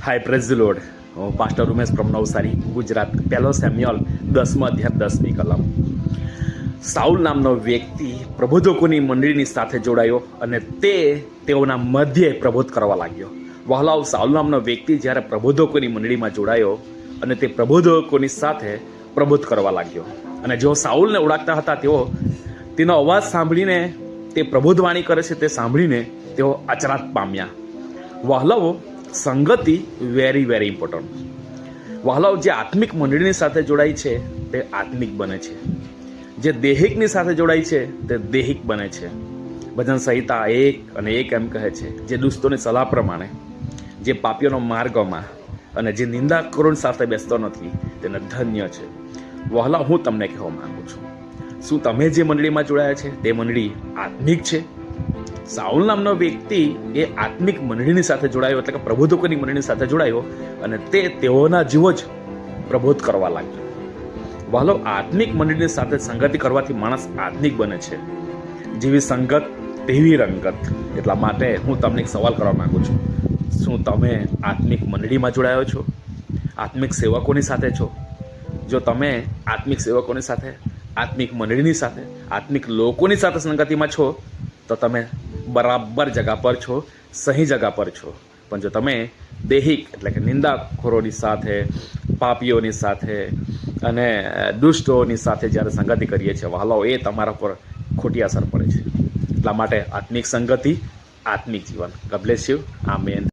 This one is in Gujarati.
Hi praise the Lord. હું pastor Umesh from Navsari, Gujarat. 1 Samuel 10મો અધ્યાય 10મી કલમ. સાઉલ નામનો વ્યક્તિ પ્રબોધકોની મંડળીની સાથે જોડાયો અને તેઓના મધ્યે પ્રબોધ કરવા લાગ્યો. વહાલાઓ, સાઉલ નામનો વ્યક્તિ જ્યારે પ્રબોધકોની મંડળીમાં જોડાયો અને તે પ્રબોધકોની સાથે પ્રબોધ કરવા લાગ્યો, અને જેઓ સાઉલને ઓળખતા હતા તેનો અવાજ સાંભળીને, તે પ્રબોધવાણી કરે છે તે સાંભળીને તેઓ અચરાત પામ્યા. વહાલાઓ, સંગતિ વેરી વેરી ઇમ્પોર્ટન્ટ. વહાલાઓ, જે આત્મિક મંડળીની સાથે જોડાય છે તે આત્મિક બને છે, જે દેહિકની સાથે જોડાય છે તે દેહિક બને છે. ભજન સંહિતા 1 અને 1 એમ કહે છે, જે દુષ્ટોની સલાહ પ્રમાણે, જે પાપીઓનો માર્ગમાં અને જે નિંદાખોરો સાથે બેસતો નથી તેને ધન્ય છે. વહાલા, હું તમને કહેવા માંગુ છું, શું તમે જે મંડળીમાં જોડાયા છે તે મંડળી આત્મિક છે? સાઉલ નામનો વ્યક્તિ એ આત્મિક મંડળીની સાથે જોડાયો, એટલે કે પ્રબોધકોની મંડળીની સાથે જોડાયો અને તેઓના જેવો જ પ્રબોધ કરવા લાગ્યો. વહાલો, આત્મિક મંડળીની સાથે સંગતિ કરવાથી માણસ આત્મિક બને છે. જેવી સંગત તેવી રંગત. એટલા માટે હું તમને એક સવાલ કરવા માંગુ છું, શું તમે આત્મિક મંડળીમાં જોડાયો છો? આત્મિક સેવકોની સાથે છો? જો તમે આત્મિક સેવકોની સાથે, આત્મિક મંડળીની સાથે, આત્મિક લોકોની સાથે સંગતિમાં છો તો તમે બરાબર જગા પર છો, સહી જગા પર છો. પણ જો તમે દેહિક એટલે કે નિંદાખોરોની સાથે, પાપીઓની સાથે અને દુષ્ટોની સાથે જ્યારે સંગતિ કરીએ છીએ વહાલાઓ, એ તમારા પર ખોટી અસર પડે છે. એટલા માટે આત્મિક સંગતિ, આત્મિક જીવન. God bless you. આમેન.